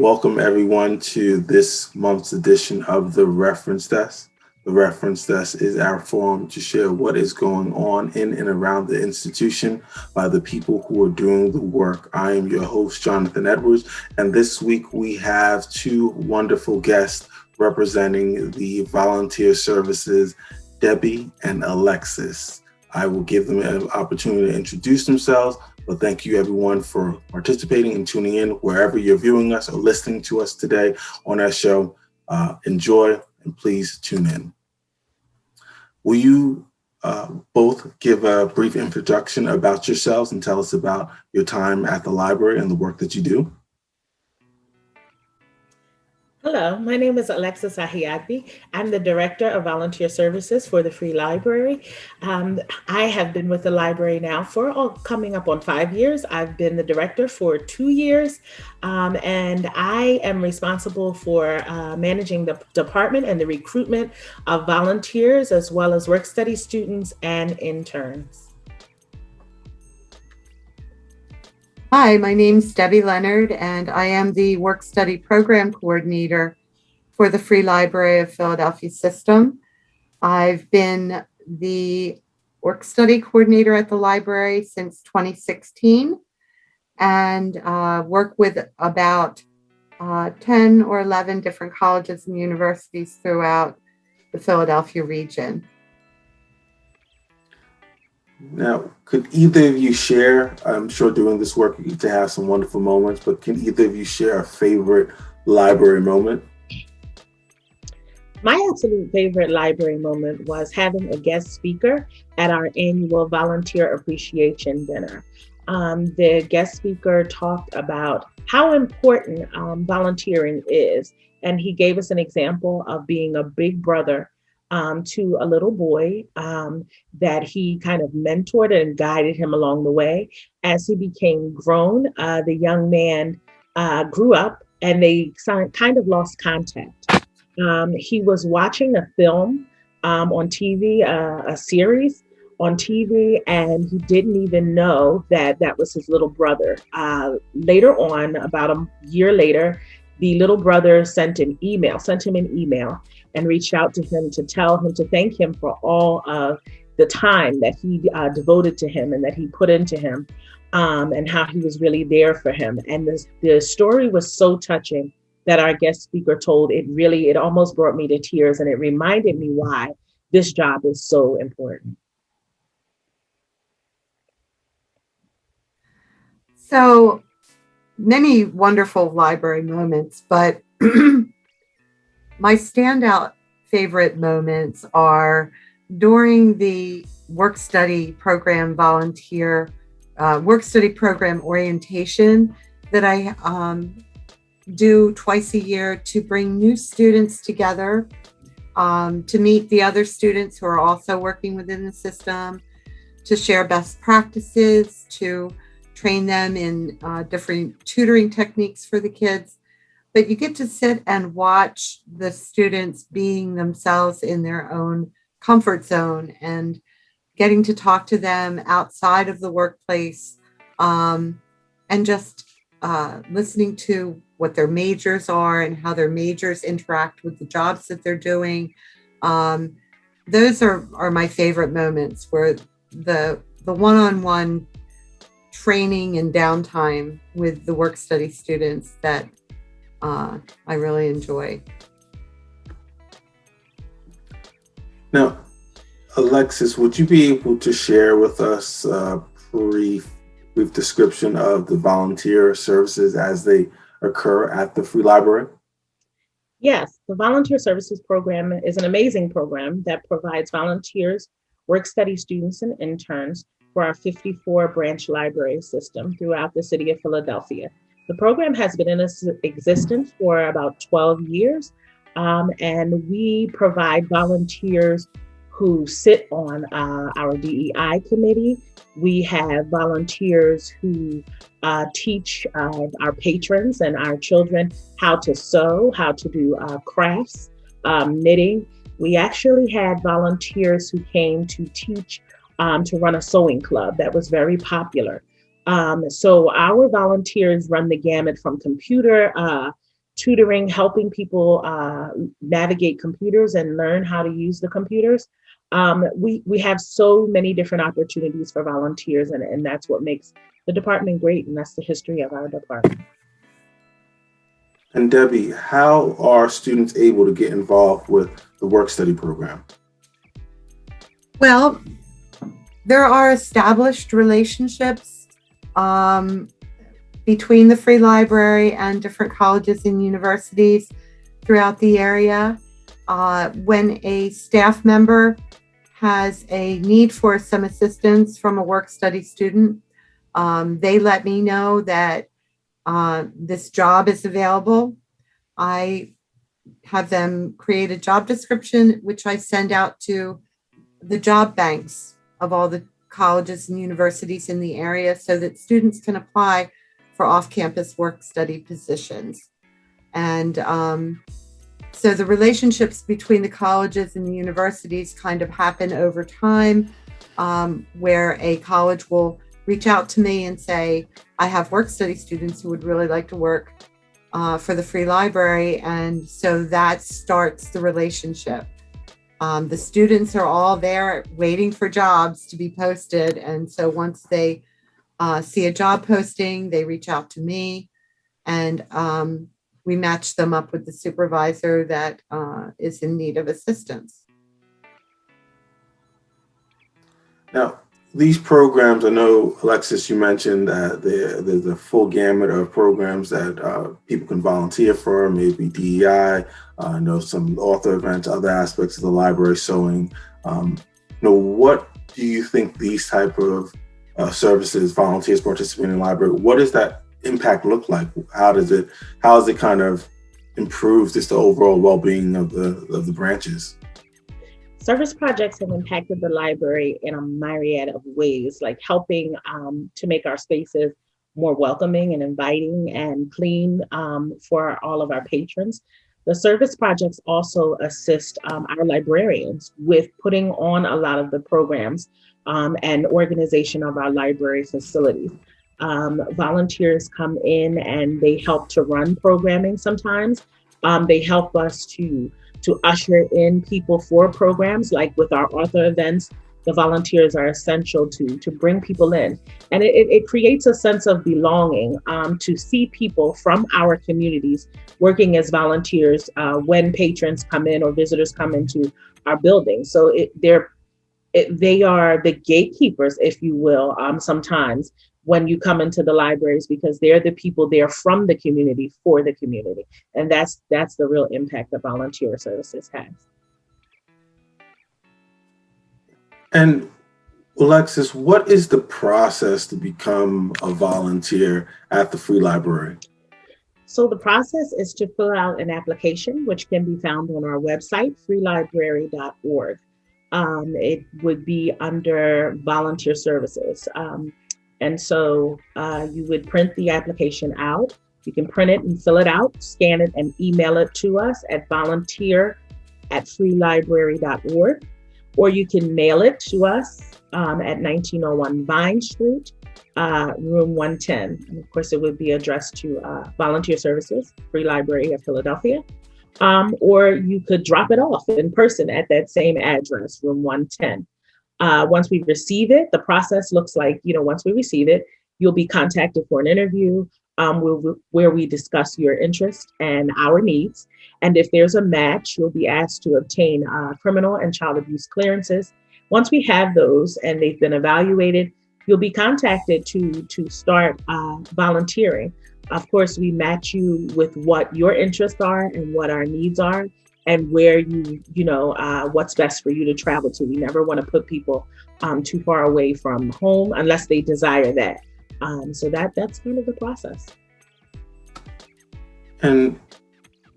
welcome everyone to this month's edition of the Reference Desk. The Reference Desk is our forum to share what is going on in and around the institution by the people who are doing the work. I am your host, Jonathan Edwards, and this week we have two wonderful guests representing the volunteer services, Debbie and Alexis. I will give them an opportunity to introduce themselves, but thank you everyone for participating and tuning in wherever you're viewing us or listening to us today on our show. Enjoy and please tune in. Will you both give a brief introduction about yourselves and tell us about your time at the library and the work that you do? Hello, my name is Alexis Ahiagbe. I'm the Director of Volunteer Services for the Free Library. I have been with the library now for coming up on 5 years. I've been the director for 2 years, and I am responsible for managing the department and the recruitment of volunteers, as well as work study students and interns. Hi, my name's Debbie Leonard, and I am the Work Study Program Coordinator for the Free Library of Philadelphia System. I've been the Work Study Coordinator at the library since 2016 and work with about 10 or 11 different colleges and universities throughout the Philadelphia region. Now, could either of you share, I'm sure doing this work you get to have some wonderful moments, but can either of you share a favorite library moment? My absolute favorite library moment was having a guest speaker at our annual Volunteer Appreciation Dinner. The guest speaker talked about how important volunteering is, and he gave us an example of being a big brother to a little boy that he kind of mentored and guided him along the way. As he became grown, the young man grew up and they kind of lost contact. He was watching a film on TV, a series on TV, and he didn't even know that that was his little brother. Later on, about a year later, the little brother sent him an email and reached out to him to thank him for all of the time that he devoted to him and that he put into him, and how he was really there for him. And the story was so touching that our guest speaker told. It almost brought me to tears, and it reminded me why this job is so important. So many wonderful library moments, but my standout favorite moments are during the work study program orientation that I do twice a year to bring new students together, to meet the other students who are also working within the system, to share best practices, to train them in different tutoring techniques for the kids. But you get to sit and watch the students being themselves in their own comfort zone and getting to talk to them outside of the workplace, and just listening to what their majors are and how their majors interact with the jobs that they're doing. Those are my favorite moments, where the one-on-one training and downtime with the work study students that I really enjoy. Now, Alexis, would you be able to share with us a brief description of the volunteer services as they occur at the Free Library? Yes, the Volunteer Services Program is an amazing program that provides volunteers, work study students, and interns for our 54 branch library system throughout the city of Philadelphia. The program has been in existence for about 12 years, and we provide volunteers who sit on our DEI committee. We have volunteers who teach our patrons and our children how to sew, how to do crafts, knitting. We actually had volunteers who came to teach to run a sewing club that was very popular. So our volunteers run the gamut from computer tutoring, helping people navigate computers and learn how to use the computers. We have so many different opportunities for volunteers, and that's what makes the department great, and that's the history of our department. And Debbie, how are students able to get involved with the work study program? Well, there are established relationships between the Free Library and different colleges and universities throughout the area. When a staff member has a need for some assistance from a work study student, they let me know that this job is available. I have them create a job description, which I send out to the job banks of all the colleges and universities in the area so that students can apply for off-campus work study positions. And so the relationships between the colleges and the universities kind of happen over time, where a college will reach out to me and say, I have work study students who would really like to work for the Free Library. And so that starts the relationship. The students are all there waiting for jobs to be posted. And so once they see a job posting, they reach out to me, and we match them up with the supervisor that is in need of assistance. Now, these programs, I know, Alexis, you mentioned that there's a full gamut of programs that people can volunteer for, maybe DEI, I know some author events, other aspects of the library sewing. What do you think these type of services, volunteers participating in the library, what does that impact look like? How does it kind of improve just the overall well-being of the branches? Service projects have impacted the library in a myriad of ways, like helping to make our spaces more welcoming and inviting and clean for all of our patrons. The service projects also assist our librarians with putting on a lot of the programs and organization of our library facilities. Volunteers come in and they help to run programming sometimes. They help us to usher in people for programs, like with our author events. The volunteers are essential to bring people in. And it creates a sense of belonging to see people from our communities working as volunteers when patrons come in or visitors come into our building. So they are the gatekeepers, if you will, sometimes when you come into the libraries, because they're the people there from the community for the community. And that's the real impact that volunteer services has. And Alexis, what is the process to become a volunteer at the Free Library? So the process is to fill out an application, which can be found on our website, freelibrary.org. It would be under volunteer services. And so you would print the application out. You can print it and fill it out, scan it, and email it to us at volunteer@freelibrary.org. Or you can mail it to us at 1901 Vine Street, room 110. And of course, it would be addressed to Volunteer Services, Free Library of Philadelphia. Or you could drop it off in person at that same address, room 110. Once we receive it, the process looks like, once we receive it, you'll be contacted for an interview where we discuss your interest and our needs. And if there's a match, you'll be asked to obtain criminal and child abuse clearances. Once we have those and they've been evaluated, you'll be contacted to start volunteering. Of course, we match you with what your interests are and what our needs are, and where what's best for you to travel to. We never want to put people too far away from home unless they desire that. So that's kind of the process. And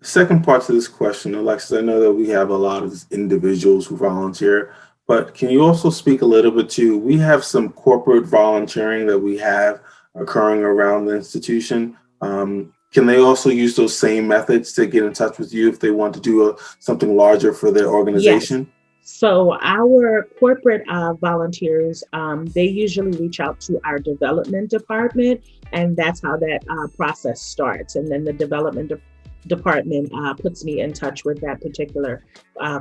second part to this question, Alexis, I know that we have a lot of individuals who volunteer, but can you also speak a little bit to, we have some corporate volunteering that we have occurring around the institution. Can they also use those same methods to get in touch with you if they want to do something larger for their organization? Yes. So our corporate volunteers, they usually reach out to our development department, and that's how that process starts. And then the development department puts me in touch with that particular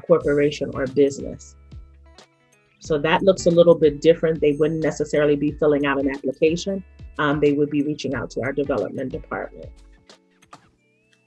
corporation or business. So that looks a little bit different. They wouldn't necessarily be filling out an application. They would be reaching out to our development department.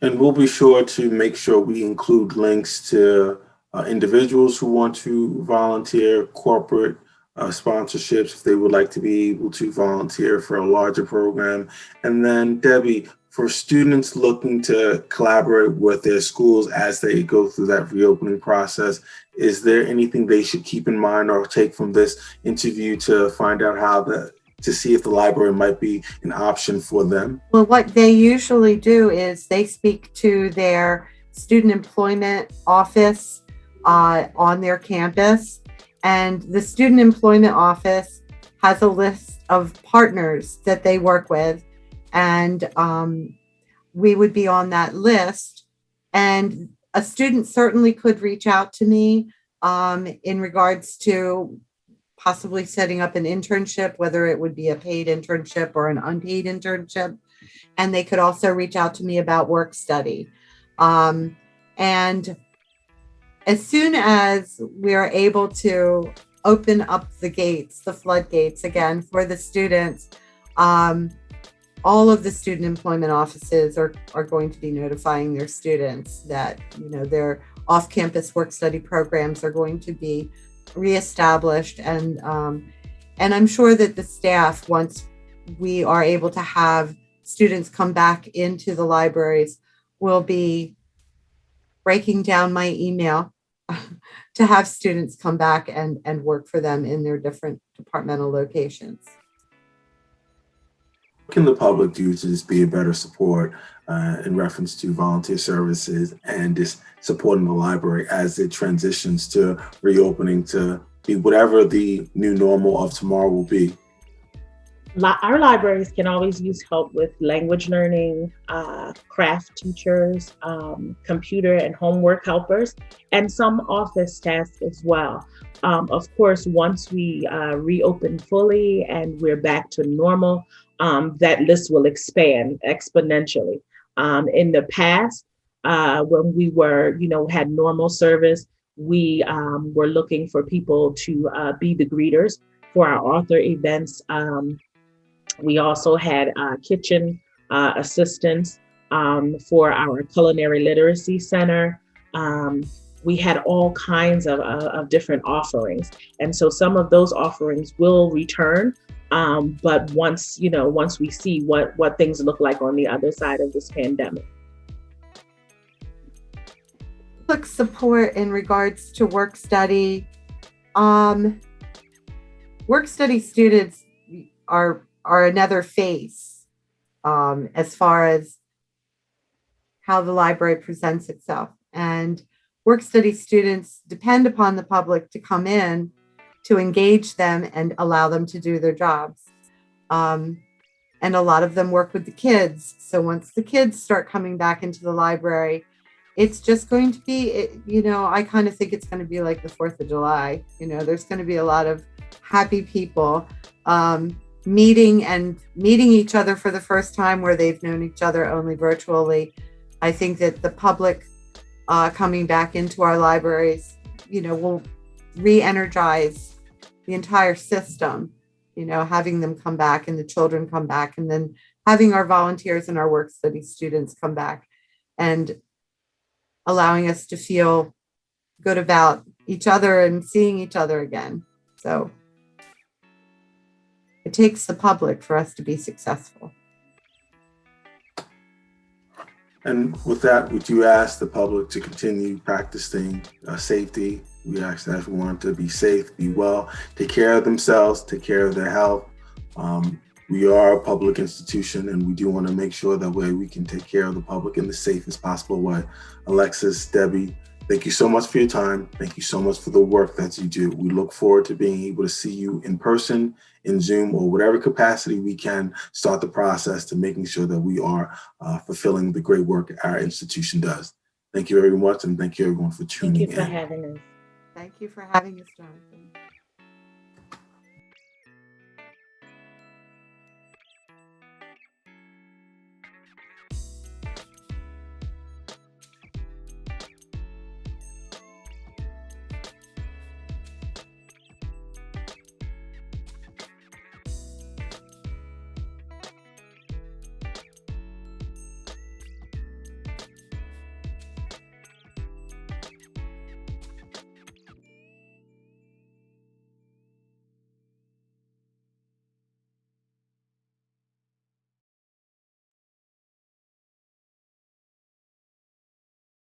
And we'll be sure to make sure we include links to individuals who want to volunteer, corporate sponsorships, if they would like to be able to volunteer for a larger program. And then Debbie, for students looking to collaborate with their schools as they go through that reopening process, is there anything they should keep in mind or take from this interview to find out to see if the library might be an option for them? Well, what they usually do is they speak to their student employment office on their campus, and the student employment office has a list of partners that they work with, and we would be on that list. And a student certainly could reach out to me in regards to possibly setting up an internship, whether it would be a paid internship or an unpaid internship. And they could also reach out to me about work study. And as soon as we are able to open up the gates, the floodgates again for the students, all of the student employment offices are going to be notifying their students that, their off-campus work study programs are going to be reestablished. And I'm sure that the staff, once we are able to have students come back into the libraries, will be breaking down my email to have students come back and work for them in their different departmental locations. What can the public do to just be a better support in reference to volunteer services and just supporting the library as it transitions to reopening to be whatever the new normal of tomorrow will be? Our libraries can always use help with language learning, craft teachers, computer and homework helpers, and some office tasks as well. Of course, once we reopen fully and we're back to normal, that list will expand exponentially. In the past, when we were, had normal service, we were looking for people to be the greeters for our author events. We also had kitchen assistants for our culinary literacy center. We had all kinds of different offerings. And so some of those offerings will return. But once we see what things look like on the other side of this pandemic. Public support in regards to work study. Work study students are another face as far as how the library presents itself. And work study students depend upon the public to come in to engage them and allow them to do their jobs. And a lot of them work with the kids. So once the kids start coming back into the library, it's just going to be, I kind of think it's going to be like the 4th of July. There's going to be a lot of happy people meeting each other for the first time where they've known each other only virtually. I think that the public coming back into our libraries, will re-energize the entire system, having them come back and the children come back, and then having our volunteers and our work study students come back and allowing us to feel good about each other and seeing each other again. So it takes the public for us to be successful. And with that, would you ask the public to continue practicing safety? We ask everyone to be safe, be well, take care of themselves, take care of their health. We are a public institution, and we do want to make sure that way we can take care of the public in the safest possible way. Alexis, Debbie, thank you so much for your time. Thank you so much for the work that you do. We look forward to being able to see you in person, in Zoom, or whatever capacity we can start the process to making sure that we are fulfilling the great work our institution does. Thank you very much, and thank you everyone for tuning in. Thank you for having us. Thank you for having us, Jonathan.